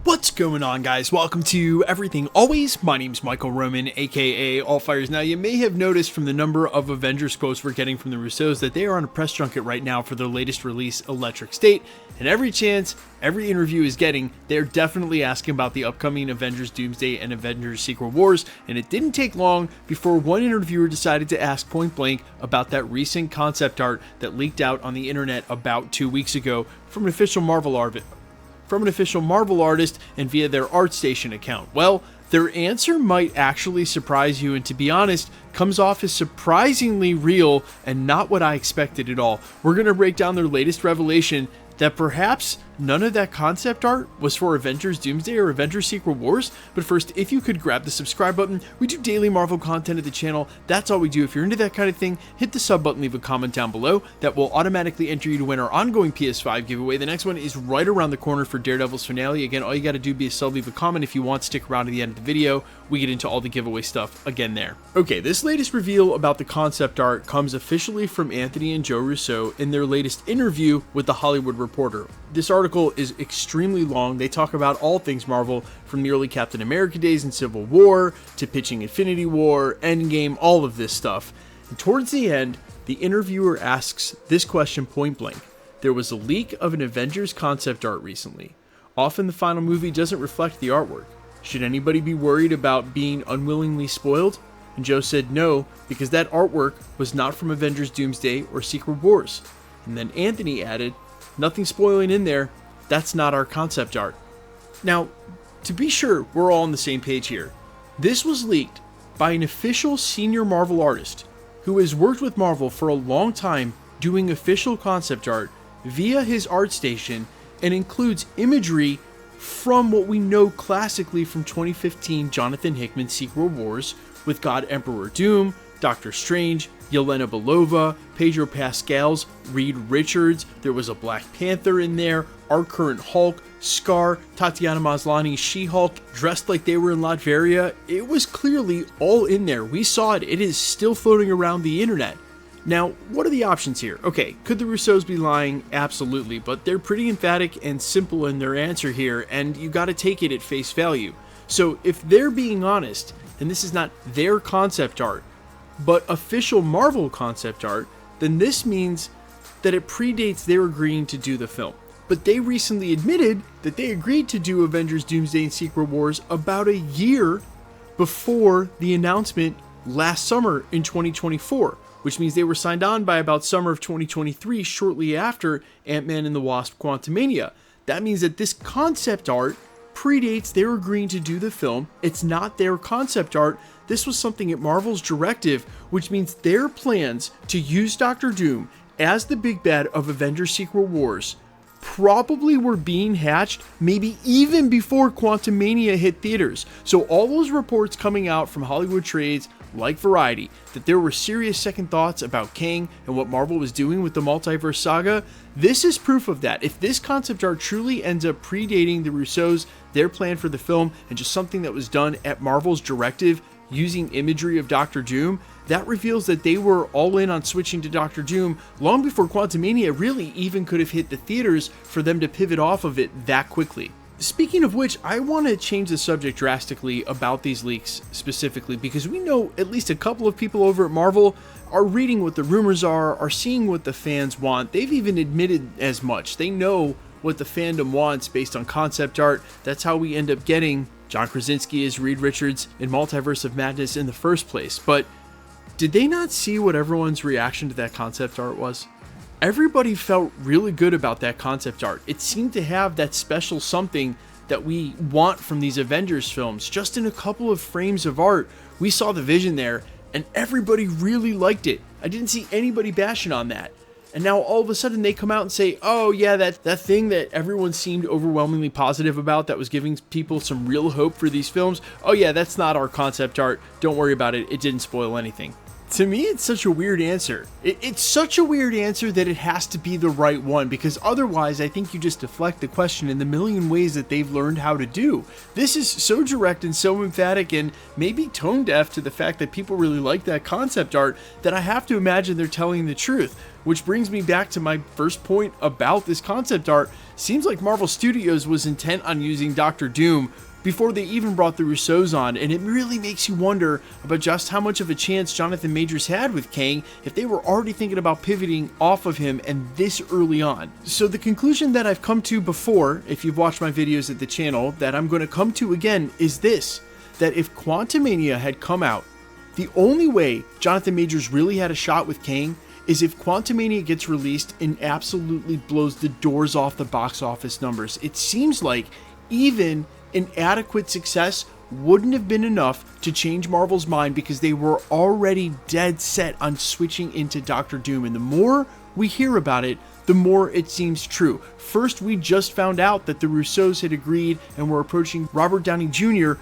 What's going on, guys? Welcome to Everything Always. My name's Michael Roman, aka Allfires. Now, you may have noticed from the number of Avengers quotes we're getting from the Russos that they are on a press junket right now for their latest release, Electric State, and every chance, every interview is getting, they're definitely asking about the upcoming Avengers Doomsday and Avengers Secret Wars, and it didn't take long before one interviewer decided to ask point blank about that recent concept art that leaked out on the internet about 2 weeks ago from an official Marvel artist and via their ArtStation account. Well, their answer might actually surprise you, and to be honest, comes off as surprisingly real and not what I expected at all. We're going to break down their latest revelation that perhaps none of that concept art was for Avengers Doomsday or Avengers Secret Wars. But first, if you could grab the subscribe button. We do daily Marvel content at the channel. That's all we do. If you're into that kind of thing, hit the sub button, leave a comment down below. That will automatically enter you to win our ongoing PS5 giveaway. The next one is right around the corner for Daredevil's finale. Again, all you got to do be a sub, leave a comment. If you want, stick around to the end of the video. We get into all the giveaway stuff again there. Okay, this latest reveal about the concept art comes officially from Anthony and Joe Russo in their latest interview with The Hollywood Reporter. This article is extremely long. They talk about all things Marvel, from the early Captain America days in Civil War to pitching Infinity War, Endgame, all of this stuff. And towards the end, the interviewer asks this question point blank. There was a leak of an Avengers concept art recently. Often the final movie doesn't reflect the artwork. Should anybody be worried about being unwillingly spoiled? And Joe said no, because that artwork was not from Avengers Doomsday or Secret Wars. And then Anthony added, nothing spoiling in there, that's not our concept art. Now, to be sure we're all on the same page here, this was leaked by an official senior Marvel artist who has worked with Marvel for a long time doing official concept art via his ArtStation, and includes imagery from what we know classically from 2015 Jonathan Hickman's Secret Wars with God Emperor Doom, Doctor Strange, Yelena Belova, Pedro Pascal's Reed Richards. There was a Black Panther in there, our current Hulk, Scar, Tatiana Maslany's She-Hulk, dressed like they were in Latveria. It was clearly all in there. We saw it. It is still floating around the internet. Now, what are the options here? Okay, could the Russos be lying? Absolutely, but they're pretty emphatic and simple in their answer here, and you gotta take it at face value. So if they're being honest, and this is not their concept art, but official Marvel concept art, then this means that it predates their agreeing to do the film. But they recently admitted that they agreed to do Avengers Doomsday and Secret Wars about a year before the announcement last summer in 2024, which means they were signed on by about summer of 2023, shortly after Ant-Man and the Wasp: Quantumania. That means that this concept art predates their agreeing to do the film. It's not their concept art. This was something at Marvel's directive, which means their plans to use Doctor Doom as the big bad of Avengers Secret Wars probably were being hatched maybe even before Quantumania hit theaters. So all those reports coming out from Hollywood trades like Variety that there were serious second thoughts about Kang and what Marvel was doing with the Multiverse Saga, this is proof of that. If this concept art truly ends up predating the Russos, their plan for the film, and just something that was done at Marvel's directive using imagery of Doctor Doom, that reveals that they were all in on switching to Doctor Doom long before Quantumania really even could have hit the theaters for them to pivot off of it that quickly. Speaking of which, I want to change the subject drastically about these leaks specifically, because we know at least a couple of people over at Marvel are reading what the rumors are seeing what the fans want. They've even admitted as much. They know what the fandom wants based on concept art. That's how we end up getting John Krasinski as Reed Richards in Multiverse of Madness in the first place. But did they not see what everyone's reaction to that concept art was? Everybody felt really good about that concept art. It seemed to have that special something that we want from these Avengers films. Just in a couple of frames of art, we saw the vision there, and everybody really liked it. I didn't see anybody bashing on that. And now all of a sudden they come out and say, oh yeah, that thing that everyone seemed overwhelmingly positive about that was giving people some real hope for these films, oh yeah, that's not our concept art. Don't worry about it. It didn't spoil anything. To me, it's such a weird answer. It's such a weird answer that it has to be the right one, because otherwise I think you just deflect the question in the million ways that they've learned how to do. This is so direct and so emphatic and maybe tone deaf to the fact that people really like that concept art that I have to imagine they're telling the truth. which brings me back to my first point about this concept art. Seems like Marvel Studios was intent on using Doctor Doom before they even brought the Russos on, and it really makes you wonder about just how much of a chance Jonathan Majors had with Kang if they were already thinking about pivoting off of him and this early on. So the conclusion that I've come to before, if you've watched my videos at the channel, that I'm going to come to again is this, that if Quantumania had come out, the only way Jonathan Majors really had a shot with Kang is if Quantumania gets released and absolutely blows the doors off the box office numbers. It seems like even an adequate success wouldn't have been enough to change Marvel's mind because they were already dead set on switching into Doctor Doom. And the more we hear about it, the more it seems true. First, we just found out that the Russos had agreed and were approaching Robert Downey Jr.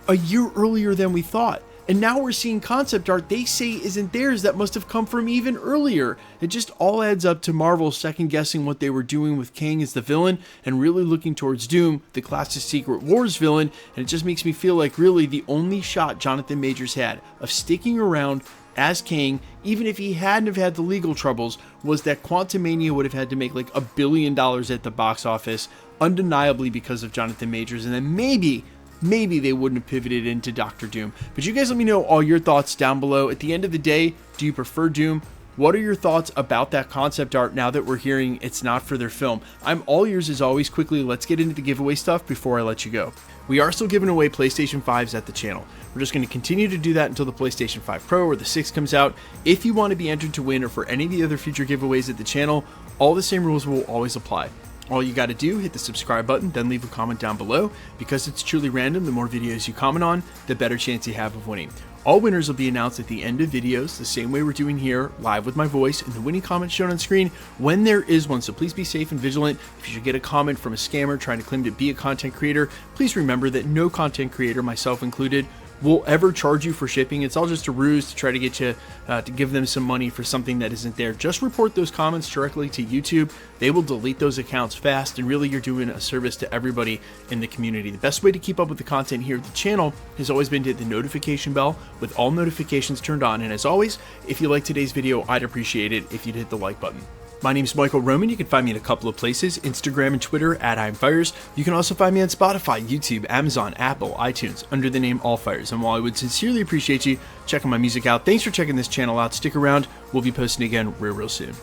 a year earlier than we thought. And now we're seeing concept art they say isn't theirs that must have come from even earlier. It just all adds up to Marvel second guessing what they were doing with Kang as the villain and really looking towards Doom, the classic Secret Wars villain. And it just makes me feel like really the only shot Jonathan Majors had of sticking around as Kang, even if he hadn't have had the legal troubles, was that Quantumania would have had to make like $1 billion at the box office, undeniably because of Jonathan Majors. And then maybe they wouldn't have pivoted into Doctor Doom. But you guys let me know all your thoughts down below. At the end of the day, do you prefer Doom? What are your thoughts about that concept art now that we're hearing it's not for their film? I'm all ears as always. Quickly, let's get into the giveaway stuff before I let you go. We are still giving away PlayStation 5s at the channel. We're just going to continue to do that until the PlayStation 5 Pro or the 6 comes out. If you want to be entered to win or for any of the other future giveaways at the channel, all the same rules will always apply. All you got to do, hit the subscribe button, then leave a comment down below. Because it's truly random, the more videos you comment on, the better chance you have of winning. All winners will be announced at the end of videos, the same way we're doing here, live with my voice, and the winning comment shown on screen when there is one. So please be safe and vigilant. If you should get a comment from a scammer trying to claim to be a content creator, please remember that no content creator, myself included, will ever charge you for shipping. It's all just a ruse to try to get you to give them some money for something that isn't there. Just report those comments directly to YouTube. They will delete those accounts fast, and really you're doing a service to everybody in the community. The best way to keep up with the content here at the channel has always been to hit the notification bell with all notifications turned on. And as always, if you like today's video, I'd appreciate it if you'd hit the like button. My name's Michael Roman. You can find me in a couple of places, Instagram and Twitter at I'mFires. You can also find me on Spotify, YouTube, Amazon, Apple, iTunes, under the name AllFires. And while I would sincerely appreciate you checking my music out, thanks for checking this channel out. Stick around. We'll be posting again real soon.